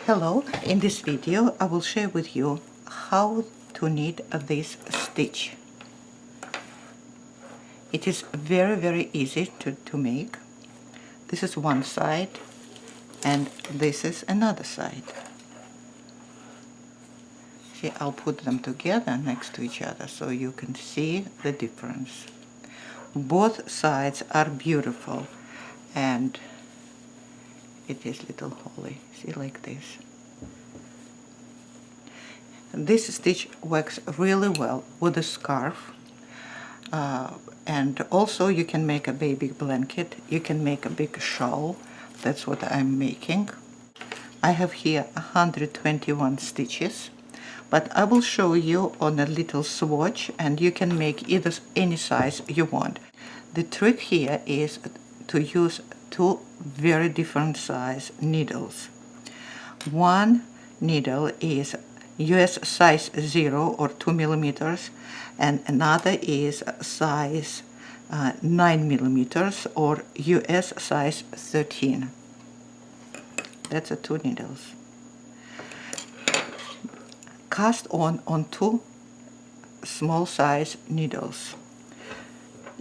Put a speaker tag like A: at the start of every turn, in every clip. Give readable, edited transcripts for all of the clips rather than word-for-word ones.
A: Hello, in this video I will share with you how to knit this stitch. It is very easy to make. This is one side and this is another side. See, I'll put them together next to each other so you can see the difference. Both sides are beautiful and it is little holly, see, like this. This stitch works really well with a scarf, and also you can make a baby blanket, you can make a big shawl. That's what I'm making. I have here 121 stitches, but I will show you on a little swatch and you can make either any size you want. The trick here is to use two very different size needles. One needle is US size 0 or 2 millimeters, and another is size 9 millimeters or US size 13. That's the two needles. Cast on two small size needles.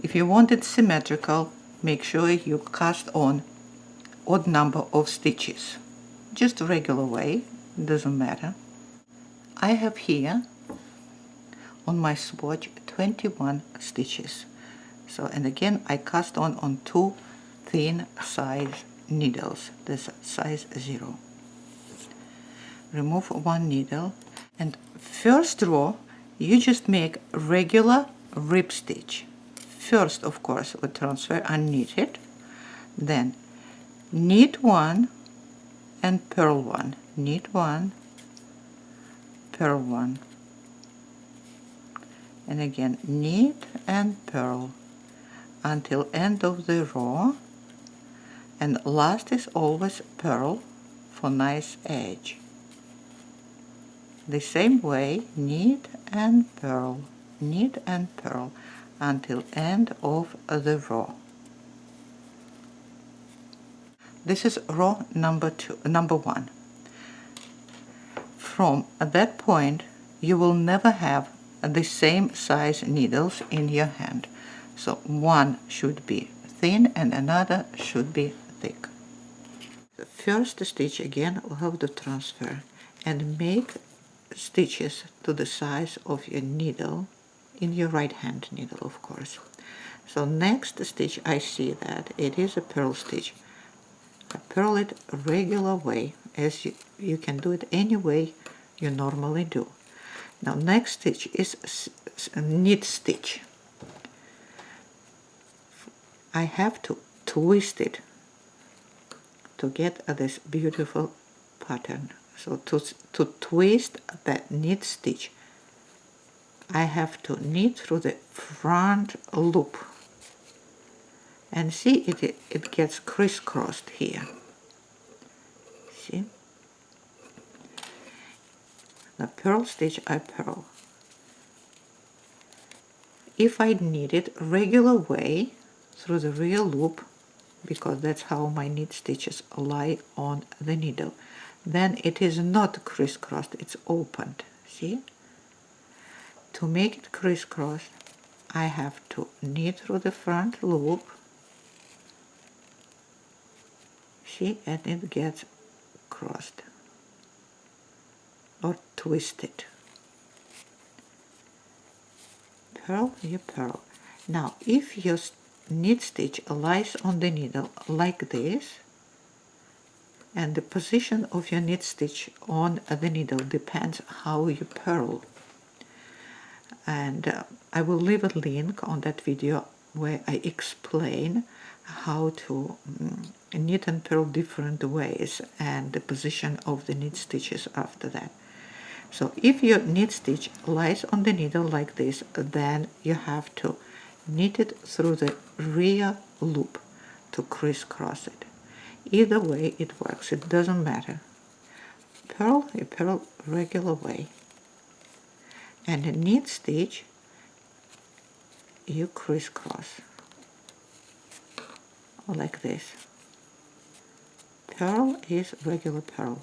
A: If you want it symmetrical, make sure you cast on odd number of stitches. Just a regular way, doesn't matter. I have here on my swatch 21 stitches. So, and again I cast on two thin size needles, this size 0. Remove one needle, and first row you just make regular rib stitch. First, of course, we transfer and knit it, then knit one and purl one, knit one, purl one, and again knit and purl until end of the row, and last is always purl for nice edge. The same way, knit and purl until end of the row. This is row number 1. From that point you will never have the same size needles in your hand. So one should be thin and another should be thick. The first stitch again will have to transfer and make stitches to the size of your needle, in your right hand needle, of course. So next stitch I see that it is a purl stitch. I purl it regular way, as you can do it any way you normally do. Now next stitch is a knit stitch. I have to twist it to get this beautiful pattern. So to twist that knit stitch, I have to knit through the front loop. And see, it gets crisscrossed here. See? The purl stitch I purl. If I knit it regular way through the real loop, because that's how my knit stitches lie on the needle, then it is not crisscrossed, it's opened. See? To make it crisscrossed, I have to knit through the front loop. See, and it gets crossed or twisted. Purl, you purl. Now if your knit stitch lies on the needle like this, and the position of your knit stitch on the needle depends how you purl, and I will leave a link on that video where I explain how to knit and purl different ways and the position of the knit stitches after that. So if your knit stitch lies on the needle like this, then you have to knit it through the rear loop to crisscross it. Either way it works, it doesn't matter. Purl, you purl regular way. And a knit stitch, you crisscross like this. Purl is regular purl.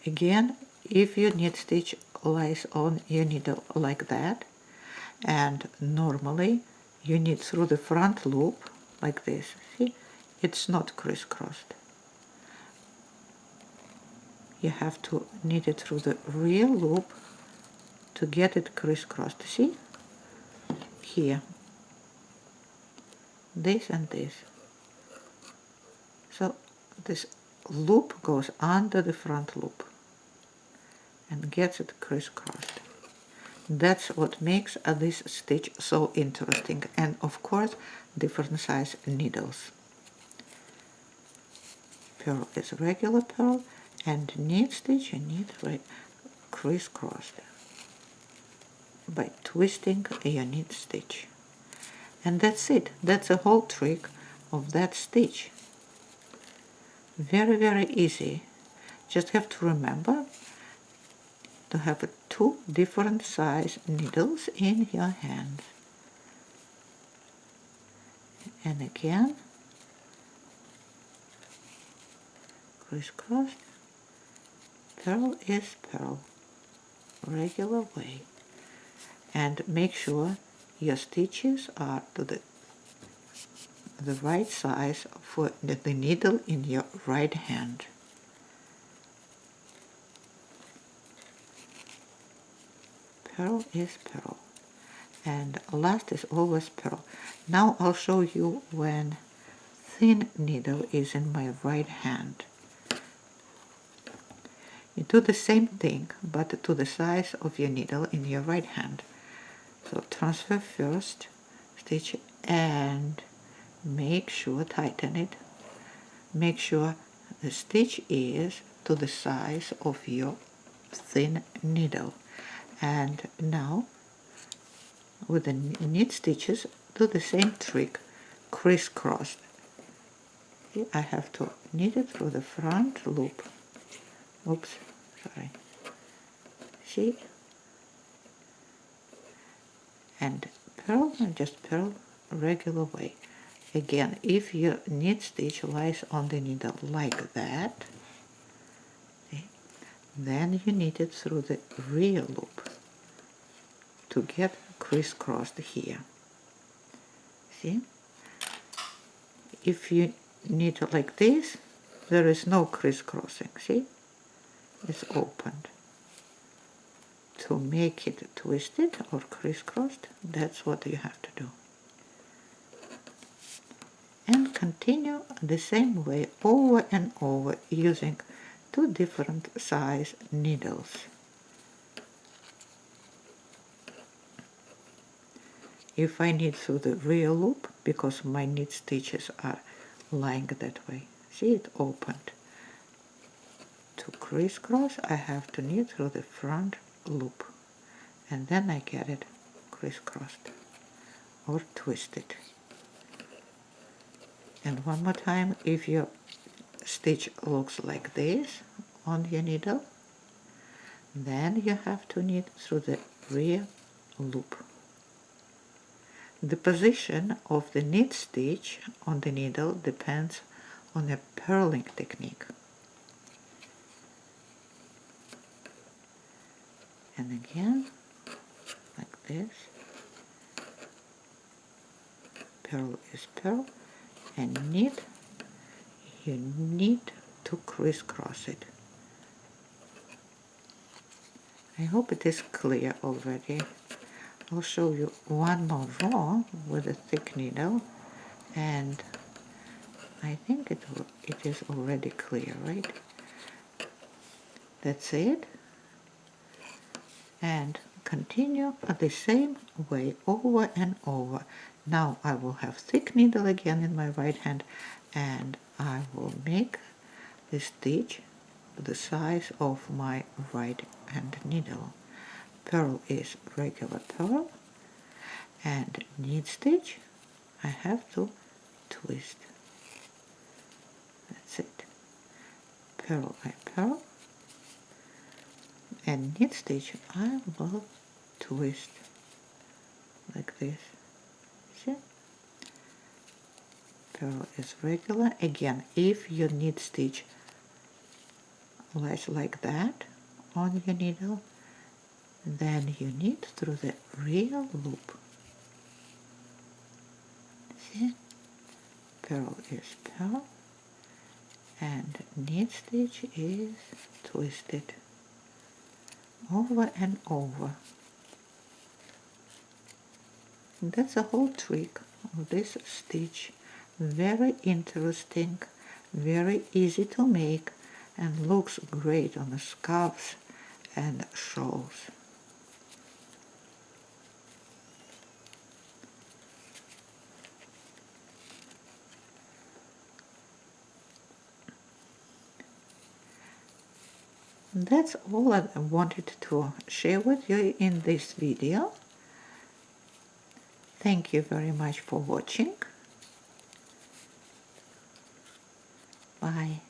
A: again, if your knit stitch lies on your needle like that, and normally you knit through the front loop like this, see, it's not crisscrossed. You have to knit it through the rear loop to get it crisscrossed. See, here, this and this. So this loop goes under the front loop and gets it crisscrossed. That's what makes this stitch so interesting, and of course different size needles. Purl is regular purl, and knit stitch you knit crisscrossed by twisting your knit stitch. And that's it. That's the whole trick of that stitch. Very, very easy. Just have to remember to have two different size needles in your hand. And again, crisscrossed, purl is purl, regular way. And make sure your stitches are to the right size for the needle in your right hand. Purl is purl, and last is always purl. Now I'll show you when thin needle is in my right hand. You do the same thing, but to the size of your needle in your right hand. So transfer first, stitch, and make sure, tighten it. Make sure the stitch is to the size of your thin needle. And now, with the knit stitches, do the same trick, crisscrossed. I have to knit it through the front loop. Oops, sorry. See? And purl, and just purl regular way. Again, if your knit stitch lies on the needle like that, okay, then you knit it through the rear loop to get crisscrossed here. See? If you knit it like this, there is no crisscrossing. See? It's opened. To make it twisted or crisscrossed, that's what you have to do. And continue the same way over and over using two different size needles. If I knit through the rear loop, because my knit stitches are lying that way, see, it opened. To crisscross, I have to knit through the front loop, and then I get it crisscrossed or twisted. And one more time, if your stitch looks like this on your needle, then you have to knit through the rear loop. The position of the knit stitch on the needle depends on a purling technique. And again, like this, purl is purl, and knit, you need to crisscross it. I hope it is clear already. I'll show you one more row with a thick needle, and I think it is already clear, right? That's it. And continue the same way over and over. Now I will have thick needle again in my right hand, and I will make the stitch the size of my right hand needle. Purl is regular purl, and knit stitch I have to twist. That's it. Purl I purl, and knit stitch I will twist like this. See? Purl is regular. Again, if your knit stitch like that on your needle. Then you knit through the real loop. See? Purl is purl, and knit stitch is twisted over and over. That's the whole trick of this stitch. Very interesting, very easy to make, and looks great on the scarves and shawls. That's all I wanted to share with you in this video. Thank you very much for watching. Bye.